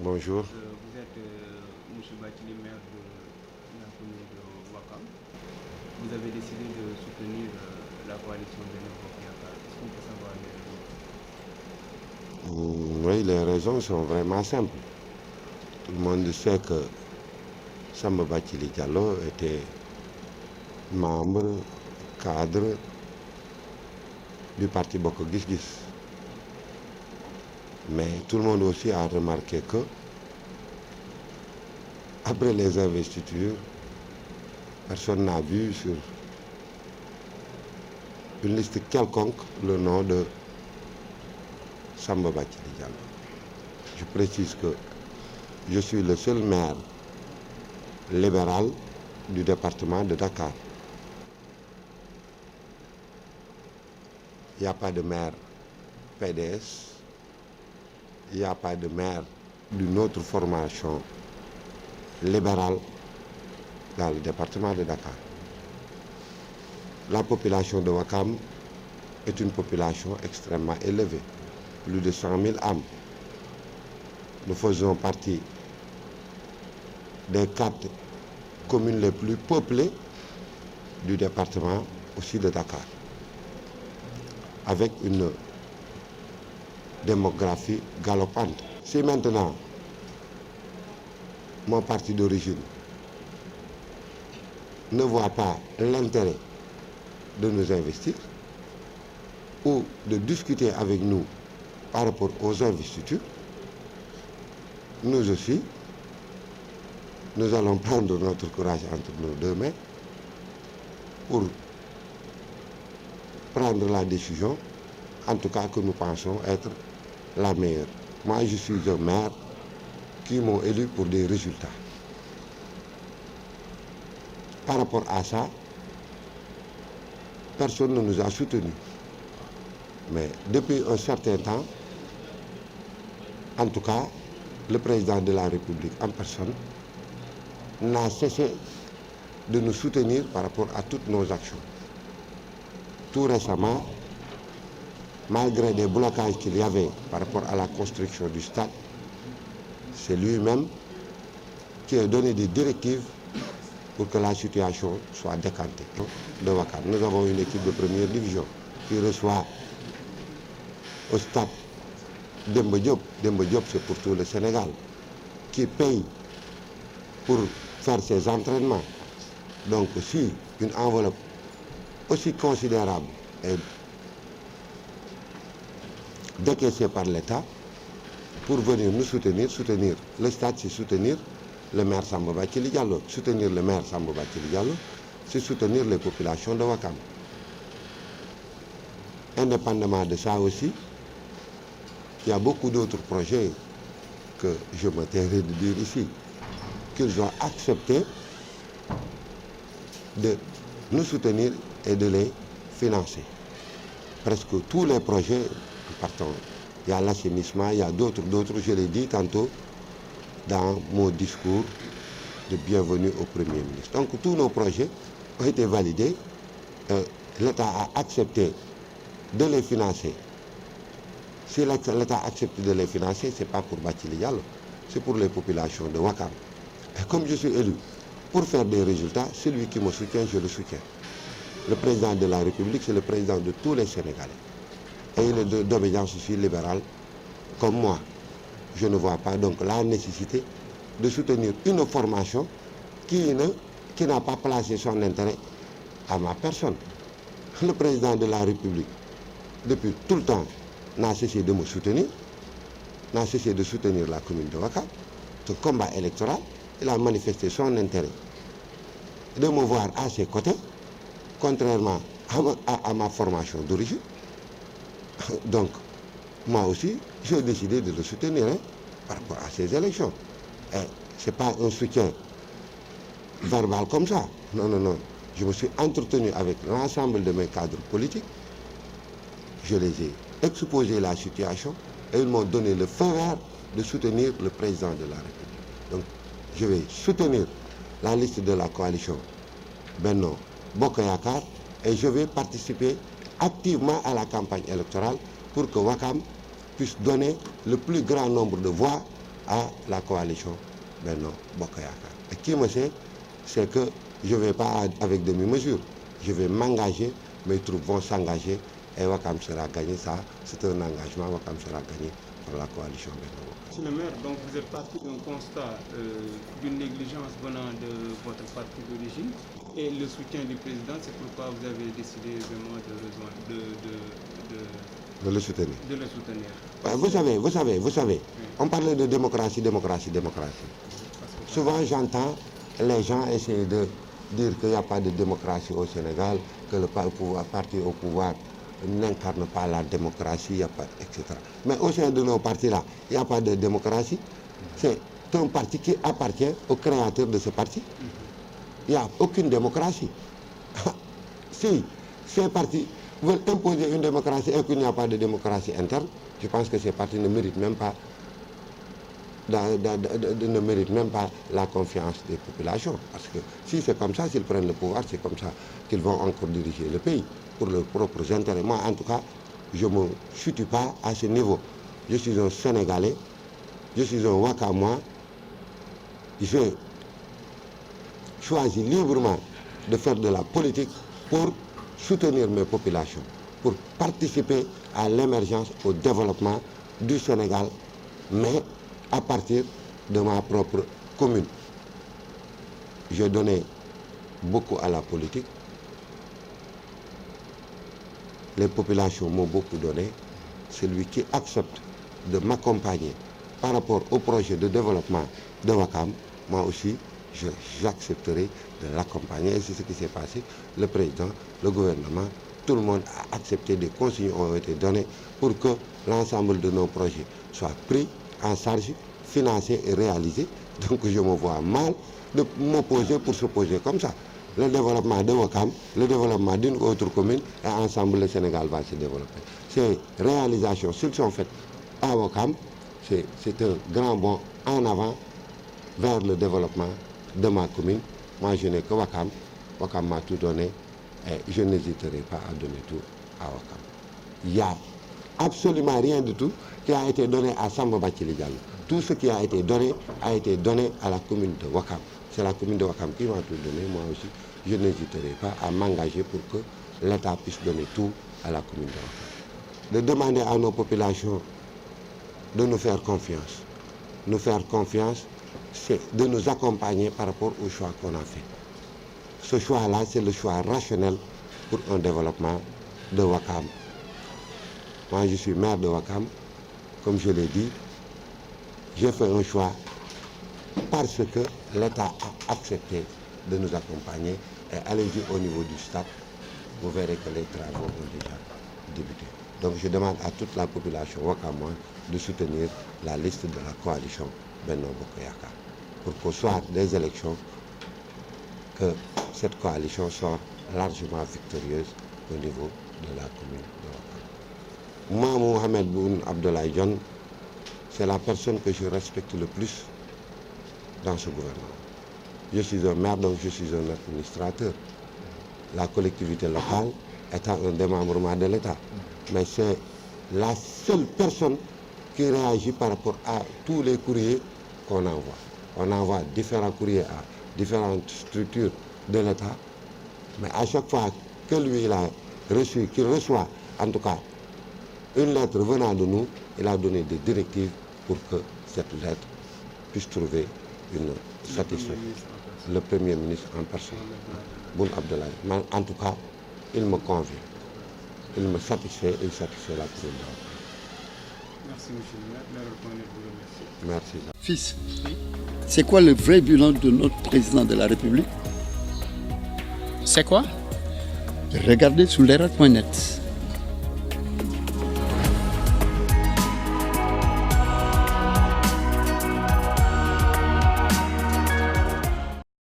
Bonjour. Vous êtes M. Bathily, maire de la commune de Ouakam. Vous avez décidé de soutenir la coalition Benno Bokk Yakaar. Est-ce qu'on peut savoir les raisons? Oui, les raisons sont vraiment simples. Tout le monde sait que Samba Bathily Diallo était membre, cadre du parti Bokk Gis Gis. Mais tout le monde aussi a remarqué que, après les investitures, personne n'a vu sur une liste quelconque le nom de Samba Bathily Diallo. Je précise que je suis le seul maire libéral du département de Dakar. Il n'y a pas de maire PDS, il n'y a pas de maire d'une autre formation libérale dans le département de Dakar. La population de Ouakam est une population extrêmement élevée, plus de 100 000 âmes. Nous faisons partie des 4 communes les plus peuplées du département aussi de Dakar, avec une démographie galopante. Si maintenant mon parti d'origine ne voit pas l'intérêt de nous investir ou de discuter avec nous par rapport aux investitures, nous aussi, nous allons prendre notre courage entre nos 2 mains pour prendre la décision, en tout cas que nous pensons être la meilleure. Moi, je suis un maire qui m'ont élu pour des résultats. Par rapport à ça, personne ne nous a soutenus. Mais depuis un certain temps, en tout cas, le président de la République en personne n'a cessé de nous soutenir par rapport à toutes nos actions. Tout récemment, malgré des blocages qu'il y avait par rapport à la construction du stade, c'est lui-même qui a donné des directives pour que la situation soit décantée de Ouakam. Nous avons une équipe de première division qui reçoit au stade Demba Diop. Demba Diop, c'est pour tout le Sénégal, qui paye pour faire ses entraînements. Donc si une enveloppe aussi considérable est décaissée par l'État pour venir nous soutenir le stade, c'est soutenir le maire Samba Bathily Diallo. Soutenir le maire Samba Bathily Diallo, c'est soutenir les populations de Ouakam. Indépendamment de ça aussi, il y a beaucoup d'autres projets que je me tairai de dire ici, qu'ils ont accepté de nous soutenir et de les financer. Presque tous les projets, partons, il y a l'assainissement, il y a d'autres, je l'ai dit tantôt dans mon discours de bienvenue au Premier ministre. Donc tous nos projets ont été validés, l'État a accepté de les financer. Si l'État accepte de les financer, ce n'est pas pour Bathily Diallo, c'est pour les populations de Ouakam. Et comme je suis élu pour faire des résultats, celui qui me soutient, je le soutiens. Le président de la République, c'est le président de tous les Sénégalais. Et il est d'obédience aussi libérale, comme moi. Je ne vois pas donc la nécessité de soutenir une formation qui n'a pas placé son intérêt à ma personne. Le président de la République, depuis tout le temps, n'a cessé de me soutenir, n'a cessé de soutenir la commune de Ouakam. Ce combat électoral, il a manifesté son intérêt de me voir à ses côtés, contrairement à ma formation d'origine. Donc, moi aussi, j'ai décidé de le soutenir par rapport à ces élections. Et ce n'est pas un soutien verbal comme ça. Non. Je me suis entretenu avec l'ensemble de mes cadres politiques. Je les ai exposé la situation et ils m'ont donné le feu vert de soutenir le président de la République. Donc, je vais soutenir la liste de la coalition Benno Bokk Yakaar et je vais participer activement à la campagne électorale pour que Ouakam puisse donner le plus grand nombre de voix à la coalition Benno Bokk Yakaar. Et qui me sait, c'est que je ne vais pas avec demi-mesure. Je vais m'engager, mes troupes vont s'engager et Ouakam sera gagné. Ça, c'est un engagement. Ouakam sera gagné par la coalition Benno Bokk Yakaar. Monsieur le maire, donc vous êtes parti d'un constat d'une négligence venant de votre parti d'origine et le soutien du président, c'est pourquoi vous avez décidé vraiment de le soutenir. De le soutenir. Vous savez, Oui. On parlait de démocratie. Souvent, j'entends les gens essayer de dire qu'il n'y a pas de démocratie au Sénégal, que le parti au pouvoir n'incarne pas la démocratie, etc. Mais au sein de nos partis-là, il n'y a pas de démocratie. C'est un parti qui appartient au créateur de ce parti. Il n'y a aucune démocratie. Si ces partis veulent imposer une démocratie et qu'il n'y a pas de démocratie interne, je pense que ces partis ne méritent même pas la confiance des populations. Parce que si c'est comme ça, s'ils prennent le pouvoir, c'est comme ça qu'ils vont encore diriger le pays pour leurs propres intérêts. Moi, en tout cas, je ne me situe pas à ce niveau. Je suis un Sénégalais, je suis un Wakamois. J'ai choisi librement de faire de la politique pour soutenir mes populations, pour participer à l'émergence, au développement du Sénégal, mais à partir de ma propre commune. J'ai donné beaucoup à la politique. Les populations m'ont beaucoup donné. Celui qui accepte de m'accompagner par rapport au projet de développement de Ouakam, moi aussi, j'accepterai de l'accompagner. Et c'est ce qui s'est passé. Le président, le gouvernement, tout le monde a accepté, des consignes ont été données pour que l'ensemble de nos projets soient pris en charge, financés et réalisés. Donc je me vois mal de m'opposer pour s'opposer comme ça. Le développement de Ouakam, le développement d'une autre commune, et ensemble le Sénégal va se développer. Ces réalisations, s'ils sont faites à Ouakam, c'est un grand bond en avant vers le développement de ma commune. Moi, je n'ai que Ouakam. Ouakam m'a tout donné et je n'hésiterai pas à donner tout à Ouakam. Il n'y a absolument rien du tout qui a été donné à Samba Bathily Diallo. Tout ce qui a été donné à la commune de Ouakam. C'est la commune de Ouakam qui m'a tout donné. Moi aussi, je n'hésiterai pas à m'engager pour que l'État puisse donner tout à la commune de Ouakam. De demander à nos populations de nous faire confiance. Nous faire confiance, c'est de nous accompagner par rapport au choix qu'on a fait. Ce choix-là, c'est le choix rationnel pour un développement de Ouakam. Moi, je suis maire de Ouakam. Comme je l'ai dit, j'ai fait un choix parce que l'État a accepté de nous accompagner. Et allez-y au niveau du stade, vous verrez que les travaux ont déjà débuté. Donc je demande à toute la population wakamoise de soutenir la liste de la coalition Benno Bokk Yakaar pour qu'au soir des élections, que cette coalition soit largement victorieuse au niveau de la commune de Ouakam. Moi, Mohamed Boun Abdallah Dionne, c'est la personne que je respecte le plus dans ce gouvernement. Je suis un maire, donc je suis un administrateur. La collectivité locale étant un démembrement de l'État. Mais c'est la seule personne qui réagit par rapport à tous les courriers qu'on envoie. On envoie différents courriers à différentes structures de l'État. Mais à chaque fois que lui il a reçu, qu'il reçoit en tout cas une lettre venant de nous, il a donné des directives pour que cette lettre puisse trouver une satisfaction. Le Premier ministre en personne, Boun Abdallah. En tout cas, il me convient. Il me satisfait et il satisfait la commune. Merci, monsieur le maire. Merci. Fils, c'est quoi le vrai bilan de notre président de la République? C'est quoi? Regardez sur leral.net.